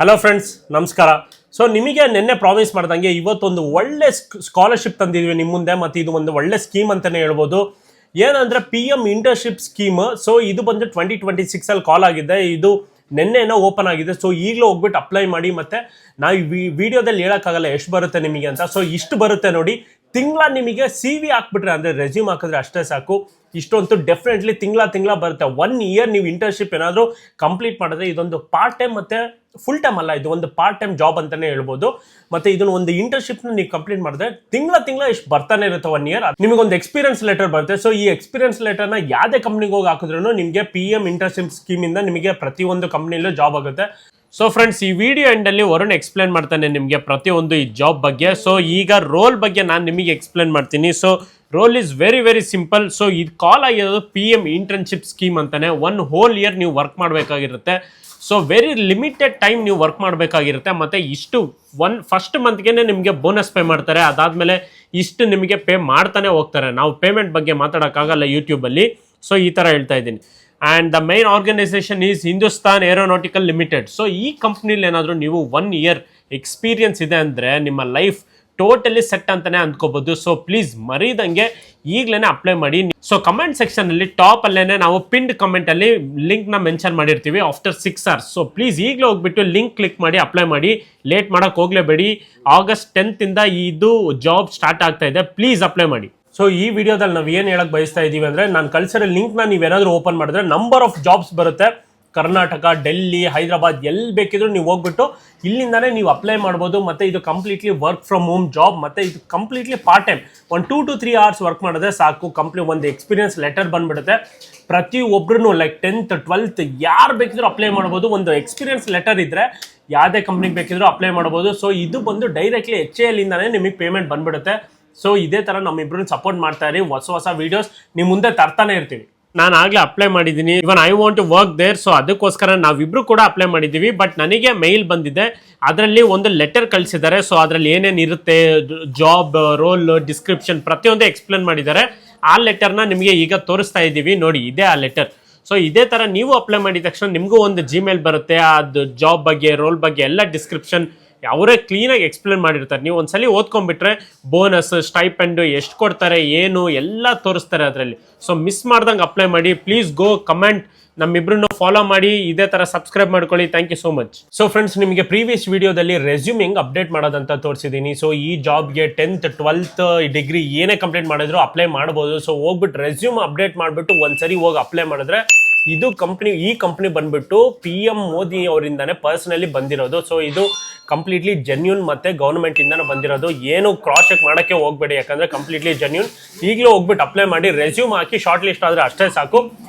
Hello friends, ನಮಸ್ಕಾರ. So ನಿಮಗೆ ನಿನ್ನೆ ಪ್ರಾಮಿಸ್ ಮಾಡ್ದಂಗೆ ಇವತ್ತೊಂದು ಒಳ್ಳೆ ಸ್ಕಾಲರ್ಶಿಪ್ ತಂದಿದ್ವಿ ನಿಮ್ಮ ಮುಂದೆ. ಮತ್ತು ಇದು ಒಂದು ಒಳ್ಳೆ ಸ್ಕೀಮ್ ಅಂತಲೇ ಹೇಳ್ಬೋದು. ಏನಂದರೆ PM ಇಂಟರ್ನ್ಶಿಪ್ ಸ್ಕೀಮ್. ಸೊ ಇದು ಬಂದು 2026 ಕಾಲ್ ಆಗಿದೆ. ಇದು ನಿನ್ನೆನೋ ಓಪನ್ ಆಗಿದೆ. ಸೊ ಈಗಲೂ ಹೋಗ್ಬಿಟ್ಟು ಅಪ್ಲೈ ಮಾಡಿ. ಮತ್ತು ನಾವು ಈ ವಿಡಿಯೋದಲ್ಲಿ ಹೇಳೋಕ್ಕಾಗಲ್ಲ ಎಷ್ಟು ಬರುತ್ತೆ ನಿಮಗೆ ಅಂತ. ಸೊ ಇಷ್ಟು ಬರುತ್ತೆ ನೋಡಿ. ತಿಂಗಳ ನಿಮಗೆ CV ಹಾಕ್ಬಿಟ್ರೆ, ಅಂದರೆ ರೆಸ್ಯೂಮ್ ಹಾಕಿದ್ರೆ ಅಷ್ಟೇ ಸಾಕು. ಇಷ್ಟೊಂದು ಡೆಫಿನೆಟ್ಲಿ ತಿಂಗಳ ಬರುತ್ತೆ. 1 ಇಯರ್ ನೀವು ಇಂಟರ್ನ್ಶಿಪ್ ಏನಾದರೂ ಕಂಪ್ಲೀಟ್ ಮಾಡಿದ್ರೆ ಇದೊಂದು ಪಾರ್ಟ್ ಟೈಮ್ ಮತ್ತು ಫುಲ್ ಟೈಮ್ ಅಲ್ಲ, ಇದು ಒಂದು ಪಾರ್ಟ್ ಟೈಮ್ ಜಾಬ್ ಅಂತಲೇ ಹೇಳ್ಬೋದು. ಮತ್ತು ಇದನ್ನು ಒಂದು ಇಂಟರ್ನ್ಶಿಪ್ನ ನೀವು ಕಂಪ್ಲೀಟ್ ಮಾಡಿದ್ರೆ ತಿಂಗಳ ಇಷ್ಟು ಬರ್ತಾನೆ ಇರುತ್ತೆ. 1 ಇಯರ್ ನಿಮಗೊಂದು ಎಕ್ಸ್ಪೀರಿಯನ್ಸ್ ಲೆಟರ್ ಬರುತ್ತೆ. ಸೊ ಈ ಎಕ್ಸ್ಪೀರಿಯನ್ಸ್ ಲೆಟರ್ನ ಯಾವುದೇ ಕಂಪ್ನಿಗೆ ಹೋಗಿ ಹಾಕಿದ್ರು ನಿಮಗೆ PM ಇಂಟರ್ನ್ಶಿಪ್ ಸ್ಕೀಮಿಂದ ನಿಮಗೆ ಪ್ರತಿಯೊಂದು ಕಂಪ್ನಿಲೂ ಜಾಬ್ ಆಗುತ್ತೆ. ಸೊ ಫ್ರೆಂಡ್ಸ್, ಈ ವಿಡಿಯೋ ಎಂಡಲ್ಲಿ ವರುಣ್ ಎಕ್ಸ್ಪ್ಲೇನ್ ಮಾಡ್ತಾನೆ ನಿಮಗೆ ಪ್ರತಿಯೊಂದು ಈ ಜಾಬ್ ಬಗ್ಗೆ. ಸೊ ಈಗ ರೋಲ್ ಬಗ್ಗೆ ನಾನು ನಿಮಗೆ ಎಕ್ಸ್ಪ್ಲೇನ್ ಮಾಡ್ತೀನಿ. So role is very simple. So ಇದು ಕಾಲ್ ಆಗಿರೋದು PM ಇಂಟರ್ನ್ಶಿಪ್ ಸ್ಕೀಮ್ ಅಂತಾನೆ. 1 ಹೋಲ್ ಇಯರ್ ನೀವು ವರ್ಕ್ ಮಾಡಬೇಕಾಗಿರುತ್ತೆ. ಸೊ ವೆರಿ ಲಿಮಿಟೆಡ್ ಟೈಮ್ ನೀವು ವರ್ಕ್ ಮಾಡಬೇಕಾಗಿರುತ್ತೆ. ಮತ್ತು ಇಷ್ಟು ಫಸ್ಟ್ ಮಂತ್ಗೆ ನಿಮಗೆ ಬೋನಸ್ ಪೇ ಮಾಡ್ತಾರೆ. ಅದಾದಮೇಲೆ ಇಷ್ಟು ನಿಮಗೆ ಪೇ ಮಾಡ್ತಾನೆ ಹೋಗ್ತಾರೆ. ನಾವು ಪೇಮೆಂಟ್ ಬಗ್ಗೆ ಮಾತಾಡೋಕ್ಕಾಗಲ್ಲ ಯೂಟ್ಯೂಬಲ್ಲಿ. ಸೊ ಈ ಥರ ಹೇಳ್ತಾ ಇದ್ದೀನಿ. And the main organisation is Hindustan Aeronautical Limited. So ಈ ಕಂಪ್ನಿಲಿ ಏನಾದರೂ ನೀವು 1 ಇಯರ್ ಎಕ್ಸ್ಪೀರಿಯನ್ಸ್ ಇದೆ ಅಂದರೆ ನಿಮ್ಮ ಲೈಫ್ ಟೋಟಲಿ ಸೆಟ್ ಅಂತಾನೆ ಅಂದ್ಕೋಬಹುದು. ಸೊ ಪ್ಲೀಸ್ ಮರೀದಂಗೆ ಈಗಲೇ ಅಪ್ಲೈ ಮಾಡಿ. ಸೊ ಕಮೆಂಟ್ ಸೆಕ್ಷನ್ ಅಲ್ಲಿ ಟಾಪ್ ಅಲ್ಲೇನೆ ನಾವು ಪಿನ್ಡ್ ಕಮೆಂಟ್ ಅಲ್ಲಿ ಲಿಂಕ್ ನ ಮೆನ್ಷನ್ ಮಾಡಿರ್ತೀವಿ ಆಫ್ಟರ್ 6 hours. ಸೊ ಪ್ಲೀಸ್ ಈಗಲೇ ಹೋಗ್ಬಿಟ್ಟು ಲಿಂಕ್ ಕ್ಲಿಕ್ ಮಾಡಿ ಅಪ್ಲೈ ಮಾಡಿ. ಲೇಟ್ ಮಾಡಕ್ ಹೋಗ್ಲೇಬೇಡಿ. August 10th ಇಂದ ಇದು ಜಾಬ್ ಸ್ಟಾರ್ಟ್ ಆಗ್ತಾ ಇದೆ. ಪ್ಲೀಸ್ ಅಪ್ಲೈ ಮಾಡಿ. ಸೊ ಈ ವಿಡಿಯೋದಲ್ಲಿ ನಾವು ಏನು ಹೇಳಕ್ ಬಯಸ್ತಾ ಇದೀವಿ ಅಂದ್ರೆ, ನಾನು ಕಳ್ಸಿರೋ ಲಿಂಕ್ನ ನೀವೇನಾದ್ರೂ ಓಪನ್ ಮಾಡಿದ್ರೆ ನಂಬರ್ ಆಫ್ ಜಾಬ್ಸ್ ಬರುತ್ತೆ. ಕರ್ನಾಟಕ, ಡೆಲ್ಲಿ, ಹೈದರಾಬಾದ್ ಎಲ್ಲಿ ಬೇಕಿದ್ರು ನೀವು ಹೋಗ್ಬಿಟ್ಟು ಇಲ್ಲಿಂದಾನೇ ನೀವು ಅಪ್ಲೈ ಮಾಡ್ಬೋದು. ಮತ್ತು ಇದು completely work from home job. ಮತ್ತು ಇದು completely part time. 2 to 3 hours work ಮಾಡಿದ್ರೆ ಸಾಕು. ಒಂದು ಎಕ್ಸ್ಪೀರಿಯನ್ಸ್ ಲೆಟರ್ ಬಂದ್ಬಿಡುತ್ತೆ. ಪ್ರತಿಯೊಬ್ಬರೂ ಲೈಕ್ 10th 12th ಯಾರು ಬೇಕಿದ್ರು ಅಪ್ಲೈ ಮಾಡ್ಬೋದು. ಒಂದು ಎಕ್ಸ್ಪೀರಿಯನ್ಸ್ ಲೆಟರ್ ಇದ್ದರೆ ಯಾವುದೇ ಕಂಪ್ನಿಗೆ ಬೇಕಿದ್ರು ಅಪ್ಲೈ ಮಾಡ್ಬೋದು. ಸೊ ಇದು ಬಂದು ಡೈರೆಕ್ಟ್ಲಿ HAL ಇಂದಾನೇ ನಿಮಗೆ ಪೇಮೆಂಟ್ ಬಂದ್ಬಿಡುತ್ತೆ. ಸೊ ಇದೇ ಥರ ನಮ್ಮಿಬ್ಬರನ್ನ ಸಪೋರ್ಟ್ ಮಾಡ್ತಾ ಇರಿ. ಹೊಸ ವೀಡಿಯೋಸ್ ನಿಮ್ಮ ಮುಂದೆ ತರ್ತಾನೆ ಇರ್ತೀವಿ. ನಾನು ಆಗಲೇ ಅಪ್ಲೈ ಮಾಡಿದ್ದೀನಿ. Even I want to work there. So ಅದಕ್ಕೋಸ್ಕರ ನಾವಿಬ್ರು ಕೂಡ ಅಪ್ಲೈ ಮಾಡಿದ್ದೀವಿ. ಬಟ್ ನನಗೆ ಮೇಲ್ ಬಂದಿದೆ, ಅದರಲ್ಲಿ ಒಂದು ಲೆಟರ್ ಕಳಿಸಿದ್ದಾರೆ. ಸೊ ಅದರಲ್ಲಿ ಏನೇನು ಇರುತ್ತೆ, ಜಾಬ್ ರೋಲ್ ಡಿಸ್ಕ್ರಿಪ್ಷನ್ ಪ್ರತಿಯೊಂದು ಎಕ್ಸ್ಪ್ಲೇನ್ ಮಾಡಿದ್ದಾರೆ. ಆ ಲೆಟರ್ನ ನಿಮಗೆ ಈಗ ತೋರಿಸ್ತಾ ಇದ್ದೀವಿ ನೋಡಿ. ಇದೇ ಆ ಲೆಟರ್. ಸೊ ಇದೇ ಥರ ನೀವು ಅಪ್ಲೈ ಮಾಡಿದ ತಕ್ಷಣ ನಿಮಗೂ ಒಂದು Gmail ಬರುತ್ತೆ. ಅದು ಜಾಬ್ ಬಗ್ಗೆ, ರೋಲ್ ಬಗ್ಗೆ ಎಲ್ಲ ಡಿಸ್ಕ್ರಿಪ್ಷನ್ ಅವರೇ ಕ್ಲೀನಾಗಿ ಎಕ್ಸ್ಪ್ಲೇನ್ ಮಾಡಿರ್ತಾರೆ. ನೀವು ಒಂದ್ಸಲಿ ಓದ್ಕೊಂಡ್ಬಿಟ್ರೆ ಬೋನಸ್, ಸ್ಟೈಪೆಂಡು ಎಷ್ಟು ಕೊಡ್ತಾರೆ, ಏನು ಎಲ್ಲ ತೋರಿಸ್ತಾರೆ ಅದರಲ್ಲಿ. ಸೊ ಮಿಸ್ ಮಾಡ್ದಂಗೆ ಅಪ್ಲೈ ಮಾಡಿ. ಪ್ಲೀಸ್ ಗೋ ಕಮೆಂಟ್, ನಮ್ಮಿಬ್ರನ್ನ ಫಾಲೋ ಮಾಡಿ. ಇದೇ ಥರ ಸಬ್ಸ್ಕ್ರೈಬ್ ಮಾಡ್ಕೊಳ್ಳಿ. Thank you so much. So friends, ನಿಮಗೆ ಪ್ರೀವಿಯಸ್ ವಿಡಿಯೋದಲ್ಲಿ ರೆಸ್ಯೂಮ್ ಹೆಂಗೆ ಅಪ್ಡೇಟ್ ಮಾಡೋದಂತ ತೋರಿಸಿದ್ದೀನಿ. ಸೊ ಈ ಜಾಬ್ಗೆ 10th 12th ಡಿಗ್ರಿ ಏನೇ ಕಂಪ್ಲೀಟ್ ಮಾಡಿದ್ರು ಅಪ್ಲೈ ಮಾಡ್ಬೋದು. ಸೊ ಹೋಗ್ಬಿಟ್ಟು ರೆಸ್ಯೂಮ್ ಅಪ್ಡೇಟ್ ಮಾಡಿಬಿಟ್ಟು ಒಂದ್ಸರಿ ಹೋಗಿ ಅಪ್ಲೈ ಮಾಡಿದ್ರೆ ಈ ಕಂಪ್ನಿ ಬಂದ್ಬಿಟ್ಟು PM ಮೋದಿ ಅವರಿಂದಾನೆ ಪರ್ಸನಲಿ ಬಂದಿರೋದು. ಸೊ ಇದು ಕಂಪ್ಲೀಟ್ಲಿ ಜೆನ್ಯೂನ್ ಮತ್ತು ಗೌರ್ಮೆಂಟ್ ಇಂದಾನೆ ಬಂದಿರೋದು. ಏನು ಕ್ರಾಸ್ ಚೆಕ್ ಮಾಡೋಕ್ಕೆ ಹೋಗಬೇಡಿ, ಯಾಕಂದರೆ ಕಂಪ್ಲೀಟ್ಲಿ ಜೆನ್ಯೂನ್. ಈಗಲೂ ಹೋಗ್ಬಿಟ್ಟು ಅಪ್ಲೈ ಮಾಡಿ, ರೆಸ್ಯೂಮ್ ಹಾಕಿ ಶಾರ್ಟ್ ಲಿಸ್ಟ್ ಆದರೆ ಅಷ್ಟೇ ಸಾಕು.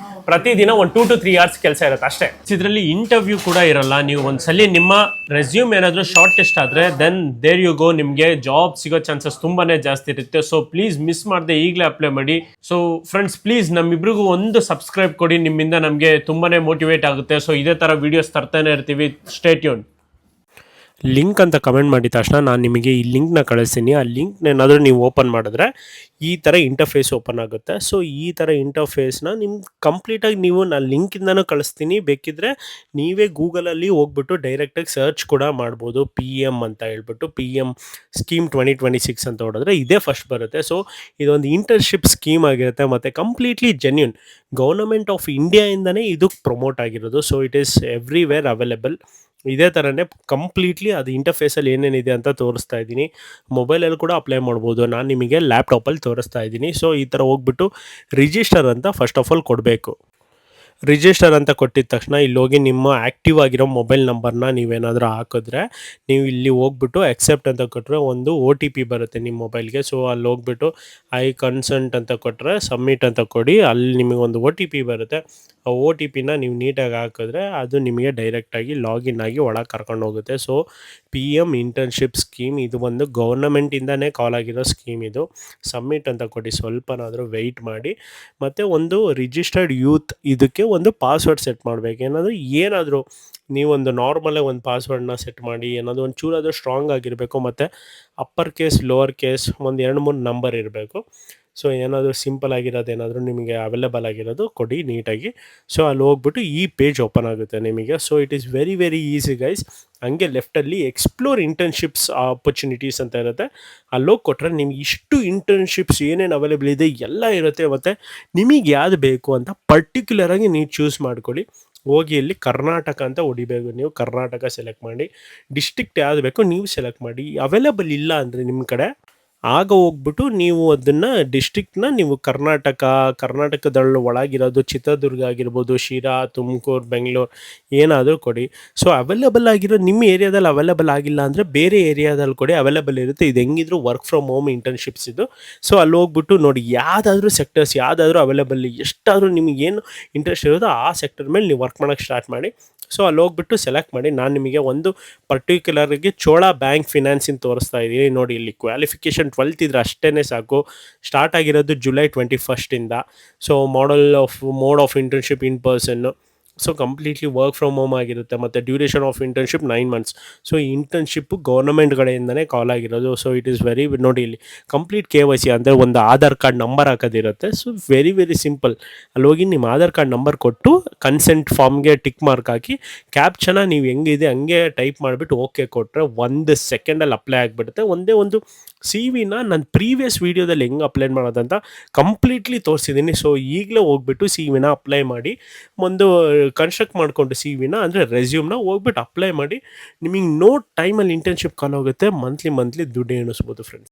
ಪ್ರತಿದಿನ 2 to 3 hours ಕೆಲಸ ಇರುತ್ತೆ ಅಷ್ಟೇ. ಇದರಲ್ಲಿ ಇಂಟರ್ವ್ಯೂ ಕೂಡ ಇರಲ್ಲ. ನೀವು ಒಂದ್ಸಲಿ ನಿಮ್ಮ ರೆಸ್ಯೂಮ್ ಏನಾದರೂ ಶಾರ್ಟ್ ಲಿಸ್ಟ್ ಆದರೆ ದೆನ್ ದೇರ್ ಯು ಗೋ, ನಿಮಗೆ ಜಾಬ್ ಸಿಗೋ ಚಾನ್ಸಸ್ ತುಂಬಾನೇ ಜಾಸ್ತಿ ಇರುತ್ತೆ. ಸೊ ಪ್ಲೀಸ್ ಮಿಸ್ ಮಾಡದೆ ಈಗಲೇ ಅಪ್ಲೈ ಮಾಡಿ. ಸೊ ಫ್ರೆಂಡ್ಸ್, ಪ್ಲೀಸ್ ನಮ್ಮಿಬ್ರಿಗೂ ಒಂದು ಸಬ್ಸ್ಕ್ರೈಬ್ ಕೊಡಿ. ನಿಮ್ಮಿಂದ ನಮಗೆ ತುಂಬಾನೇ ಮೋಟಿವೇಟ್ ಆಗುತ್ತೆ. ಸೊ ಇದೇ ಥರ ವೀಡಿಯೋಸ್ ತರ್ತಾನೆ ಇರ್ತೀವಿ. Stay tune. ಲಿಂಕ್ ಅಂತ ಕಮೆಂಟ್ ಮಾಡಿದ ತಕ್ಷಣ ನಾನು ನಿಮಗೆ ಈ ಲಿಂಕ್ನ ಕಳಿಸ್ತೀನಿ. ಆ ಲಿಂಕ್ನೇನಾದರೂ ನೀವು ಓಪನ್ ಮಾಡಿದ್ರೆ ಈ ಥರ ಇಂಟರ್ಫೇಸ್ ಓಪನ್ ಆಗುತ್ತೆ. ಸೊ ಈ ಥರ ಇಂಟರ್ಫೇಸ್ನ ನಿಮ್ಗೆ ಕಂಪ್ಲೀಟಾಗಿ ನಾನು ಲಿಂಕಿಂದನೂ ಕಳಿಸ್ತೀನಿ. ಬೇಕಿದ್ದರೆ ನೀವೇ ಗೂಗಲಲ್ಲಿ ಹೋಗ್ಬಿಟ್ಟು ಡೈರೆಕ್ಟಾಗಿ ಸರ್ಚ್ ಕೂಡ ಮಾಡ್ಬೋದು. PM ಅಂತ ಹೇಳ್ಬಿಟ್ಟು PM ಸ್ಕೀಮ್ 2026 ಅಂತ ಹೊಡೆದ್ರೆ ಇದೇ ಫಸ್ಟ್ ಬರುತ್ತೆ. ಸೊ ಇದೊಂದು ಇಂಟರ್ನ್ಶಿಪ್ ಸ್ಕೀಮ್ ಆಗಿರುತ್ತೆ ಮತ್ತು ಕಂಪ್ಲೀಟ್ಲಿ ಜೆನ್ಯೂನ್. ಗೌರ್ಮೆಂಟ್ ಆಫ್ ಇಂಡಿಯಾಯಿಂದನೇ ಇದು ಪ್ರಮೋಟ್ ಆಗಿರೋದು. So it is everywhere available. ಇದೇ ಥರನೇ ಕಂಪ್ಲೀಟ್ಲಿ ಅದು ಇಂಟರ್ಫೇಸಲ್ಲಿ ಏನೇನಿದೆ ಅಂತ ತೋರಿಸ್ತಾ ಇದ್ದೀನಿ. ಮೊಬೈಲಲ್ಲಿ ಕೂಡ ಅಪ್ಲೈ ಮಾಡ್ಬೋದು. ನಾನು ನಿಮಗೆ ಲ್ಯಾಪ್ಟಾಪಲ್ಲಿ ತೋರಿಸ್ತಾ ಇದ್ದೀನಿ. ಸೊ ಈ ಥರ ಹೋಗ್ಬಿಟ್ಟು ರಿಜಿಸ್ಟರ್ ಅಂತ ಫಸ್ಟ್ ಆಫ್ ಆಲ್ ಕೊಡಬೇಕು. ರಿಜಿಸ್ಟರ್ ಅಂತ ಕೊಟ್ಟಿದ ತಕ್ಷಣ ಇಲ್ಲಿ ಹೋಗಿ ನಿಮ್ಮ ಆ್ಯಕ್ಟಿವ್ ಆಗಿರೋ ಮೊಬೈಲ್ ನಂಬರ್ನ ನೀವೇನಾದರೂ ಹಾಕಿದ್ರೆ ನೀವು ಇಲ್ಲಿ ಹೋಗ್ಬಿಟ್ಟು ಎಕ್ಸೆಪ್ಟ್ ಅಂತ ಕೊಟ್ಟರೆ ಒಂದು OTP ಬರುತ್ತೆ ನಿಮ್ಮ ಮೊಬೈಲ್ಗೆ. ಸೊ ಅಲ್ಲಿ ಹೋಗ್ಬಿಟ್ಟು ಐ ಕನ್ಸೆಂಟ್ ಅಂತ ಕೊಟ್ಟರೆ ಸಬ್ಮಿಟ್ ಅಂತ ಕೊಡಿ. ಅಲ್ಲಿ ನಿಮಗೆ ಒಂದು OTP ಬರುತ್ತೆ. ಆ OTPನ ನೀವು ನೀಟಾಗಿ ಹಾಕಿದ್ರೆ ಅದು ನಿಮಗೆ ಡೈರೆಕ್ಟಾಗಿ ಲಾಗಿನ್ ಆಗಿ ಒಳಗೆ ಕರ್ಕೊಂಡು ಹೋಗುತ್ತೆ. ಸೊ PM ಇಂಟರ್ನ್ಶಿಪ್ ಸ್ಕೀಮ್ ಇದು ಒಂದು ಗೌರ್ನಮೆಂಟಿಂದನೇ ಕಾಲ್ ಆಗಿರೋ ಸ್ಕೀಮ್. ಇದು ಸಬ್ಮಿಟ್ ಅಂತ ಕೊಡಿ. ಸ್ವಲ್ಪನಾದರೂ ವೆಯ್ಟ್ ಮಾಡಿ. ಮತ್ತು ಒಂದು ರಿಜಿಸ್ಟರ್ಡ್ ಯೂತ್ ಇದಕ್ಕೆ ಒಂದು ಪಾಸ್ವರ್ಡ್ ಸೆಟ್ ಮಾಡಬೇಕು. ಏನಾದರೂ ನೀವೊಂದು ನಾರ್ಮಲಾಗಿ ಒಂದು ಪಾಸ್ವರ್ಡ್ನ ಸೆಟ್ ಮಾಡಿ. ಏನಾದರೂ ಒಂದು ಚೂರಾದರೂ ಸ್ಟ್ರಾಂಗ್ ಆಗಿರಬೇಕು. ಮತ್ತು ಅಪ್ಪರ್ ಕೇಸ್ ಲೋವರ್ ಕೇಸ್ ಒಂದು 2-3 ನಂಬರ್ ಇರಬೇಕು. ಸೊ ಏನಾದರೂ ಸಿಂಪಲ್ ಆಗಿರೋದು ಏನಾದರೂ ನಿಮಗೆ ಅವೈಲೇಬಲ್ ಆಗಿರೋದು ಕೊಡಿ ನೀಟಾಗಿ. ಸೊ ಅಲ್ಲಿ ಹೋಗ್ಬಿಟ್ಟು ಈ ಪೇಜ್ ಓಪನ್ ಆಗುತ್ತೆ ನಿಮಗೆ. So it is very very easy guys. ಹಂಗೆ ಲೆಫ್ಟಲ್ಲಿ ಎಕ್ಸ್ಪ್ಲೋರ್ ಇಂಟರ್ನ್ಶಿಪ್ಸ್ ಆಪರ್ಚುನಿಟೀಸ್ ಅಂತ ಇರುತ್ತೆ, ಅಲ್ಲೋಗಿ ಕೊಟ್ಟರೆ ನಿಮ್ಗೆ ಇಷ್ಟು ಇಂಟರ್ನ್ಶಿಪ್ಸ್ ಏನೇನು ಅವೈಲೇಬಲ್ ಇದೆ ಎಲ್ಲ ಇರುತ್ತೆ. ಮತ್ತು ನಿಮಗೆ ಯಾವುದು ಬೇಕು ಅಂತ ಪರ್ಟಿಕ್ಯುಲರಾಗಿ ನೀವು ಚೂಸ್ ಮಾಡ್ಕೊಳ್ಳಿ. ಹೋಗಿ ಇಲ್ಲಿ ಕರ್ನಾಟಕ ಅಂತ ಹೊಡಿಬೇಕು, ನೀವು ಕರ್ನಾಟಕ ಸೆಲೆಕ್ಟ್ ಮಾಡಿ. ಡಿಸ್ಟ್ರಿಕ್ಟ್ ಯಾವುದು ಬೇಕೋ ನೀವು ಸೆಲೆಕ್ಟ್ ಮಾಡಿ. ಅವೈಲೇಬಲ್ ಇಲ್ಲ ಅಂದರೆ ನಿಮ್ಮ ಕಡೆ ಆಗ ಹೋಗ್ಬಿಟ್ಟು ನೀವು ಅದನ್ನು ಡಿಸ್ಟ್ರಿಕ್ಟ್ನ ನೀವು ಕರ್ನಾಟಕದಲ್ಲಿ ಒಳಗಿರೋದು ಚಿತ್ರದುರ್ಗ ಆಗಿರ್ಬೋದು, ಶಿರಾ, ತುಮಕೂರು, ಬೆಂಗಳೂರು ಏನಾದರೂ ಕೊಡಿ. ಸೊ ಅವೈಲೇಬಲ್ ಆಗಿರೋ ನಿಮ್ಮ ಏರಿಯಾದಲ್ಲಿ ಅವೈಲೇಬಲ್ ಆಗಿಲ್ಲ ಅಂದರೆ ಬೇರೆ ಏರಿಯಾದಲ್ಲಿ ಕೊಡಿ, ಅವೈಲೇಬಲ್ ಇರುತ್ತೆ. ಇದು ಹೆಂಗಿದ್ರು ವರ್ಕ್ ಫ್ರಮ್ ಹೋಮ್ ಇಂಟರ್ನ್ಶಿಪ್ಸ್ ಇದು. ಸೊ ಅಲ್ಲಿ ಹೋಗ್ಬಿಟ್ಟು ನೋಡಿ ಯಾವುದಾದ್ರೂ ಸೆಕ್ಟರ್ಸ್ ಯಾವುದಾದ್ರೂ ಅವೈಲೇಬಲ್, ಎಷ್ಟಾದರೂ ನಿಮಗೇನು ಇಂಟ್ರೆಸ್ಟ್ ಇರೋದು ಆ ಸೆಕ್ಟರ್ ಮೇಲೆ ನೀವು ವರ್ಕ್ ಮಾಡೋಕ್ಕೆ ಸ್ಟಾರ್ಟ್ ಮಾಡಿ. ಸೊ ಅಲ್ಲಿ ಹೋಗ್ಬಿಟ್ಟು ಸೆಲೆಕ್ಟ್ ಮಾಡಿ. ನಾನು ನಿಮಗೆ ಒಂದು ಪರ್ಟಿಕ್ಯುಲರ್ಗೆ ಚೋಳ ಬ್ಯಾಂಕ್ ಫಿನಾನ್ಸಿನ ತೋರಿಸ್ತಾ ಇದ್ದೀನಿ ನೋಡಿ. ಇಲ್ಲಿ ಕ್ವಾಲಿಫಿಕೇಷನ್ 12th ಇದ್ರೆ ಅಷ್ಟೇ ಸಾಕು. ಸ್ಟಾರ್ಟ್ ಆಗಿರೋದು July 21 so mode of internship in person. So completely work from home ಆಗಿರುತ್ತೆ. ಮತ್ತು duration of internship 9 months. So ಈ ಇಂಟರ್ನ್ಶಿಪ್ಪು ಗೌರ್ಮೆಂಟ್ ಕಡೆಯಿಂದನೇ ಕಾಲ್ ಆಗಿರೋದು. ಸೊ ಇಟ್ ಈಸ್ ವೆರಿ, ನೋಡಿ ಇಲ್ಲಿ ಕಂಪ್ಲೀಟ್ KYC ಅಂದರೆ ಒಂದು ಆಧಾರ್ ಕಾರ್ಡ್ ನಂಬರ್ ಹಾಕೋದಿರುತ್ತೆ. So very very simple. ಅಲ್ಲಿ ಹೋಗಿ ನಿಮ್ಮ ಆಧಾರ್ ಕಾರ್ಡ್ ನಂಬರ್ ಕೊಟ್ಟು ಕನ್ಸೆಂಟ್ ಫಾರ್ಮ್ಗೆ ಟಿಕ್ ಮಾರ್ಕ್ ಹಾಕಿ ಕ್ಯಾಪ್ಚನ ನೀವು ಹೆಂಗಿದೆ ಹಂಗೆ ಟೈಪ್ ಮಾಡಿಬಿಟ್ಟು ಓಕೆ ಕೊಟ್ಟರೆ 1 ಸೆಕೆಂಡಲ್ಲಿ ಅಪ್ಲೈ ಆಗಿಬಿಡುತ್ತೆ. ಒಂದೇ ಒಂದು CV-ನ ನಾನು ಪ್ರೀವಿಯಸ್ ವೀಡಿಯೋದಲ್ಲಿ ಹೆಂಗೆ ಅಪ್ಲೈ ಮಾಡೋದಂತ ಕಂಪ್ಲೀಟ್ಲಿ ತೋರಿಸಿದ್ದೀನಿ. ಸೊ ಈಗಲೇ ಹೋಗ್ಬಿಟ್ಟು CV-ನ ಅಪ್ಲೈ ಮಾಡಿ, ಒಂದು ಕನ್ಸ್ಟ್ರಕ್ಟ್ ಮಾಡಿಕೊಂಡು CV-ನ ಅಂದರೆ ರೆಸ್ಯೂಮ್ನ ಹೋಗ್ಬಿಟ್ಟು ಅಪ್ಲೈ ಮಾಡಿ. ನಿಮಗೆ ನೋ ಟೈಮಲ್ಲಿ ಇಂಟರ್ನ್ಶಿಪ್ ಕಾಲ್ ಹೋಗುತ್ತೆ. ಮಂತ್ಲಿ ದುಡ್ಡು ಎಣಿಸ್ಬೋದು ಫ್ರೆಂಡ್ಸ್.